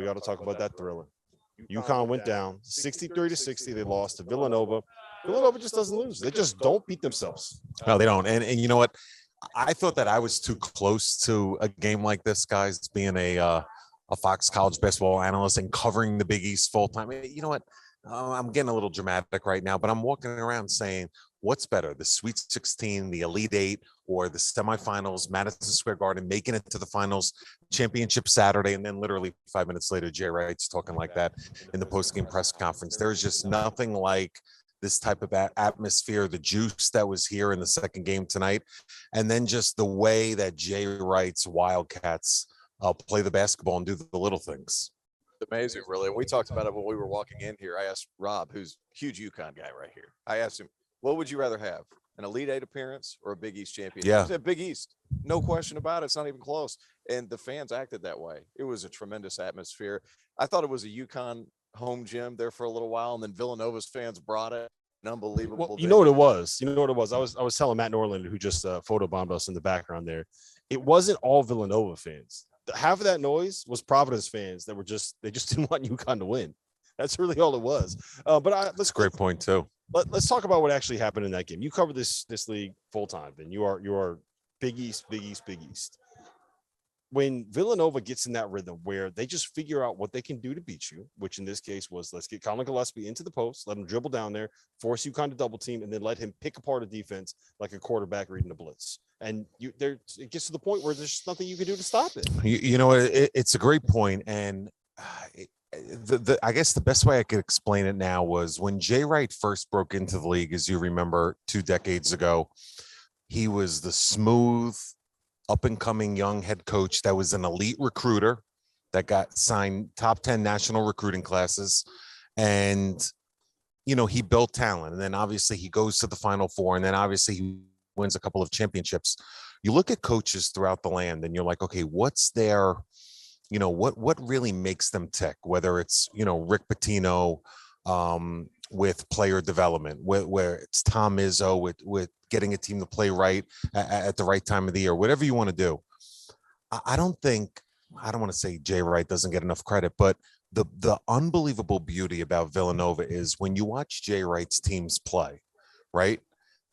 We got to talk about that thriller. UConn went down 63-60. They lost to Villanova. Villanova just doesn't lose. They just don't beat themselves. No, they don't. And you know what? I thought that I was too close to a game like this, guys, being a Fox College basketball analyst and covering the Big East full time. You know what? I'm getting a little dramatic right now, but I'm walking around saying, what's better, the Sweet 16, the Elite Eight, or the semifinals, Madison Square Garden, making it to the finals, championship Saturday, and then literally 5 minutes later, Jay Wright's talking like that in the postgame press conference. There's just nothing like this type of atmosphere, the juice that was here in the second game tonight, and then just the way that Jay Wright's Wildcats play the basketball and do the little things. Amazing, really. We talked about it when we were walking in here. I asked Rob, who's a huge UConn guy right here. I asked him, what would you rather have, an Elite Eight appearance or a Big East championship? Yeah. He said Big East. No question about it. It's not even close. And the fans acted that way. It was a tremendous atmosphere. I thought it was a UConn home gym there for a little while, and then Villanova's fans brought it. An unbelievable. Well, you know what it was? I was telling Matt Norland, who just photobombed us in the background there. It wasn't all Villanova fans. Half of that noise was Providence fans that they just didn't want UConn to win. That's really all it was. That's a great point too. Let's talk about what actually happened in that game. You cover this league full time, and you are Big East. When Villanova gets in that rhythm where they just figure out what they can do to beat you, which in this case was, let's get Colin Gillespie into the post, let him dribble down there, force UConn to double team, and then let him pick apart a defense like a quarterback reading a blitz. And it gets to the point where there's just nothing you can do to stop it. You know, it's a great point, and I guess the best way I could explain it now was when Jay Wright first broke into the league, as you remember, 2 decades ago. He was the smooth, up-and-coming young head coach that was an elite recruiter that got signed top 10 national recruiting classes. And, you know, he built talent. And then obviously he goes to the Final Four. And then obviously he wins a couple of championships. You look at coaches throughout the land and you're like, okay, what's their, you know, what really makes them tick? Whether it's, you know, Rick Pitino with player development, where it's Tom Izzo with getting a team to play right at the right time of the year, whatever you want to do. I don't want to say Jay Wright doesn't get enough credit, but the unbelievable beauty about Villanova is when you watch Jay Wright's teams play, right?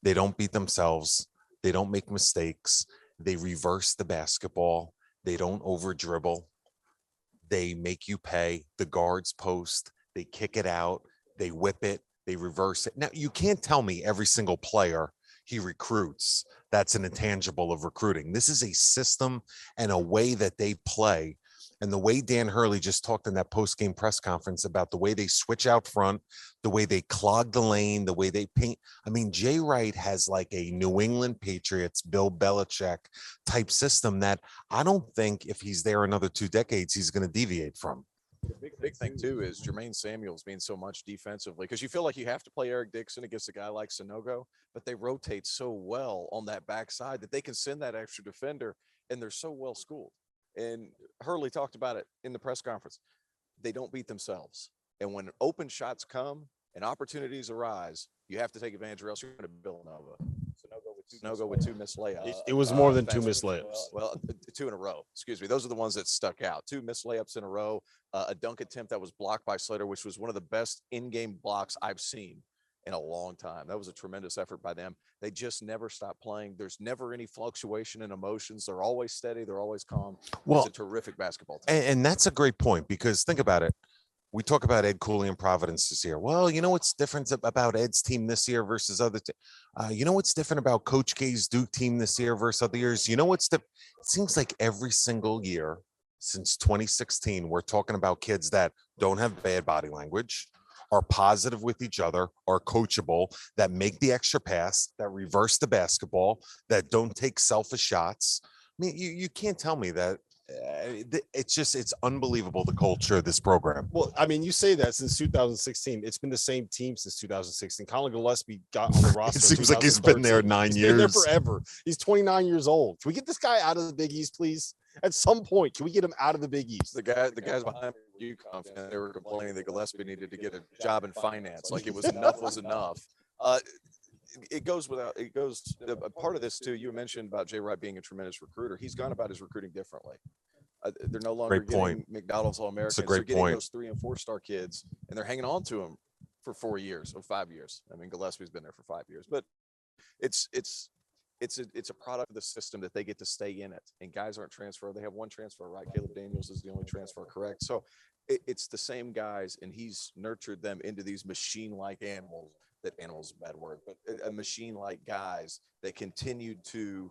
They don't beat themselves. They don't make mistakes. They reverse the basketball. They don't over dribble. They make you pay. The guards post. They kick it out. They whip it. They reverse it. Now, you can't tell me every single player he recruits that's an intangible of recruiting. This is a system and a way that they play. And the way Dan Hurley just talked in that post-game press conference about the way they switch out front, the way they clog the lane, the way they paint. I mean, Jay Wright has like a New England Patriots, Bill Belichick type system that I don't think if he's there another 2 decades, he's going to deviate from. The big thing, too, is Jermaine Samuels being so much defensively because you feel like you have to play Eric Dixon against a guy like Sanogo, but they rotate so well on that backside that they can send that extra defender, and they're so well schooled. And Hurley talked about it in the press conference. They don't beat themselves. And when open shots come and opportunities arise, you have to take advantage or else you're going to Villanova. Sanogo with 2 missed layups. It was more than 2 missed layups. Well, 2 in a row. Excuse me. Those are the ones that stuck out. 2 missed layups in a row. A dunk attempt that was blocked by Slater, which was one of the best in-game blocks I've seen in a long time. That was a tremendous effort by them. They just never stop playing. There's never any fluctuation in emotions. They're always steady. They're always calm. Well, it's a terrific basketball team. And that's a great point because think about it. We talk about Ed Cooley and Providence this year. Well, you know what's different about Ed's team this year versus other you know what's different about Coach K's Duke team this year versus other years? You know what's it seems like every single year since 2016, we're talking about kids that don't have bad body language, are positive with each other, are coachable, that make the extra pass, that reverse the basketball, that don't take selfish shots. I mean, you can't tell me that. It's unbelievable, the culture of this program. Well, I mean, you say that since 2016. It's been the same team since 2016. Colin Gillespie got on the roster. It seems like he's been there 9 years. He's been there forever. He's 29 years old. Can we get this guy out of the Big East, please? At some point, can we get him out of the Big East? The guys behind UConn, they were complaining that Gillespie needed to get a job in finance. Like it was enough was enough. It goes a part of this too. You mentioned about Jay Wright being a tremendous recruiter. He's gone about his recruiting differently. They're no longer Great point. getting McDonald's All-Americans. It's a great They're getting point. those 3 and 4 star kids, and they're hanging on to them for 4 years or 5 years. I mean, Gillespie's been there for 5 years, but it's a product of the system that they get to stay in it. And guys aren't transferred. They have one transfer, right? Caleb Daniels is the only transfer, correct? So it's the same guys, and he's nurtured them into these machine-like animals. That animal is a bad word, but a machine-like guys that continued to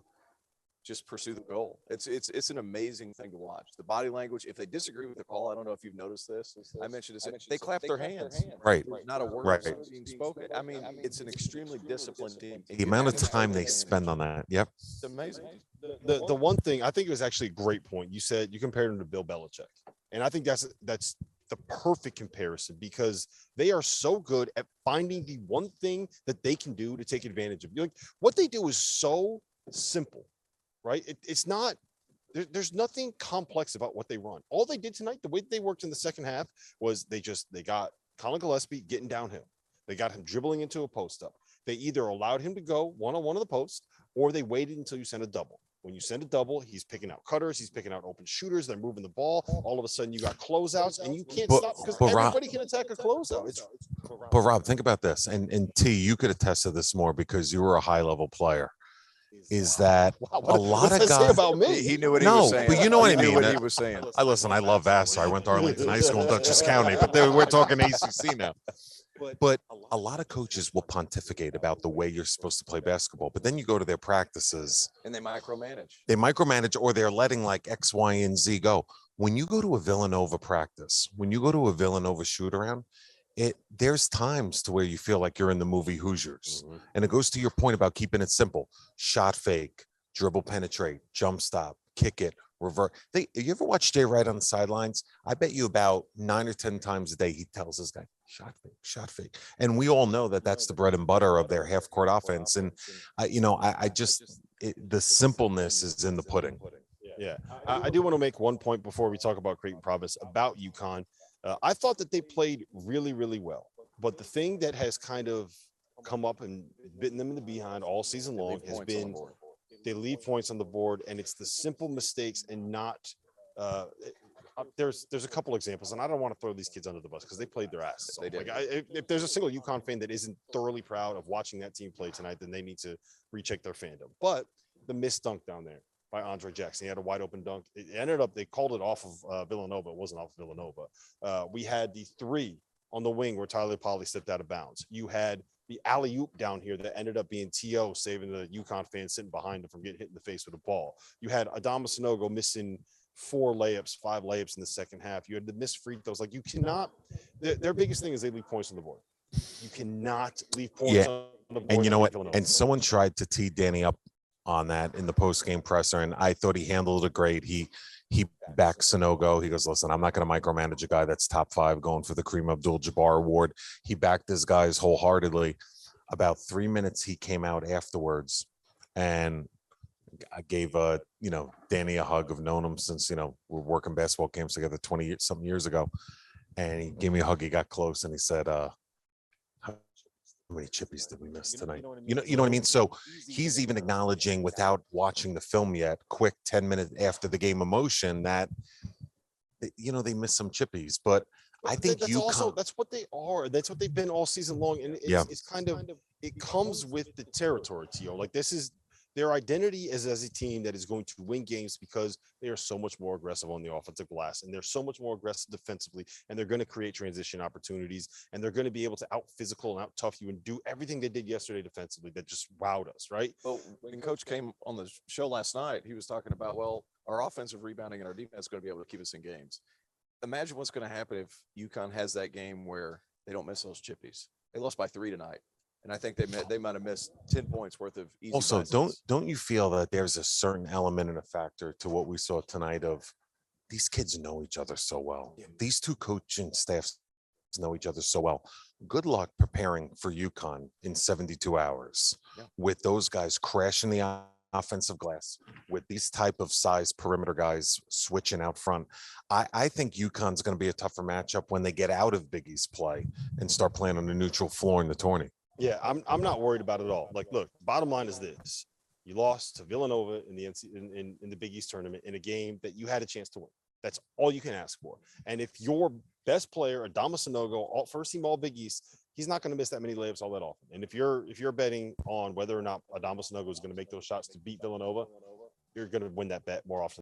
just pursue the goal. It's an amazing thing to watch. The body language, if they disagree with the call, I don't know if you've noticed this. I mentioned this. They clap their hands. Right. There's not a word Right. being spoken. I mean, it's an extremely disciplined team. The amount of time they spend on that. Yep. It's amazing. The one thing I think it was actually a great point. You said you compared him to Bill Belichick, and I think that's the perfect comparison because they are so good at finding the one thing that they can do to take advantage of. Like what they do is so simple, right? It's not. There's nothing complex about what they run. All they did tonight, the way they worked in the second half, was they got Colin Gillespie getting downhill. They got him dribbling into a post up. They either allowed him to go one-on-one of the post, or they waited until you sent a double. When you send a double, he's picking out cutters, he's picking out open shooters, they're moving the ball. All of a sudden, you got closeouts, and you can't stop because everybody can attack a closeout. But Rob, think about this, and T, you could attest to this more because you were a high-level player. Is that a lot of guys about me? He knew what he was saying. But you know what I mean. What he was saying. I love Vassar. I went to Arlington High School in Dutchess County, but we're talking ACC now. But a lot of coaches will pontificate about the way you're supposed to play basketball, but then you go to their practices And they micromanage. they micromanage, or they're letting like X, Y, and Z go. When you go to a Villanova practice, when you go to a Villanova shoot around, there's times to where you feel like you're in the movie Hoosiers. Mhm. And it goes to your point about keeping it simple. Shot fake, dribble penetrate, jump stop, kick it, revert. You ever watch Jay Wright on the sidelines? I bet you about 9 or 10 times a day he tells his guy, shot fake, shot fake. And we all know that that's the bread and butter of their half court offense. And the simpleness is in the pudding. Yeah, I do want to make one point before we talk about Creighton Providence about UConn. I thought that they played really, really well. But the thing that has kind of come up and bitten them in the behind all season long has been they leave points on the board, and it's the simple mistakes and not there's a couple examples, and I don't want to throw these kids under the bus because they played their asses off. They did. Like, if there's a single UConn fan that isn't thoroughly proud of watching that team play tonight, then they need to recheck their fandom. But the missed dunk down there by Andre Jackson, he had a wide open dunk. It ended up, they called it off of Villanova. It wasn't off of Villanova. We had the three on the wing where Tyler Polley stepped out of bounds. You had the alley-oop down here that ended up being T.O. saving the UConn fan sitting behind him from getting hit in the face with a ball. You had Adama Sanogo missing 5 layups in the second half. You had the missed free throws. Like, you cannot, their biggest thing is they leave points on the board. You cannot leave points on the board. And you know what? And someone tried to tee Danny up on that in the post-game presser, and I thought he handled it great. He backed Sanogo. He goes, listen, I'm not going to micromanage a guy that's top 5 going for the Kareem Abdul-Jabbar award. He backed his guys wholeheartedly. About 3 minutes, he came out afterwards, and I gave Danny a hug. I've known him since we're working basketball camps together 20-something years ago, and he gave me a hug. He got close, and he said, how many chippies did we miss tonight? You know what I mean? So he's even acknowledging, without watching the film yet, quick 10 minutes after the game emotion, that they missed some chippies. But I think that's what they are. That's what they've been all season long. And it's kind of, it comes with the territory, T.O. Like, this is their identity is as a team that is going to win games because they are so much more aggressive on the offensive glass, and they're so much more aggressive defensively, and they're going to create transition opportunities, and they're going to be able to out physical and out tough you and do everything they did yesterday defensively that just wowed us, right? Well, when Coach came on the show last night, he was talking about, well, our offensive rebounding and our defense is going to be able to keep us in games. Imagine what's going to happen if UConn has that game where they don't miss those chippies. They lost by 3 tonight. And I think they might have missed 10 points worth of easy. Also, don't you feel that there's a certain element and a factor to what we saw tonight of these kids know each other so well. Yeah. These two coaching staffs know each other so well. Good luck preparing for UConn in 72 hours with those guys crashing the offensive glass, with these type of size perimeter guys switching out front. I think UConn's going to be a tougher matchup when they get out of Big East play and start playing on a neutral floor in the tourney. Yeah, I'm not worried about it at all. Like, look, bottom line is this. You lost to Villanova in the in the Big East tournament in a game that you had a chance to win. That's all you can ask for. And if your best player, Adama Sanogo, first team All Big East, he's not going to miss that many layups all that often. And if you're betting on whether or not Adama Sanogo is going to make those shots to beat Villanova, you're going to win that bet more often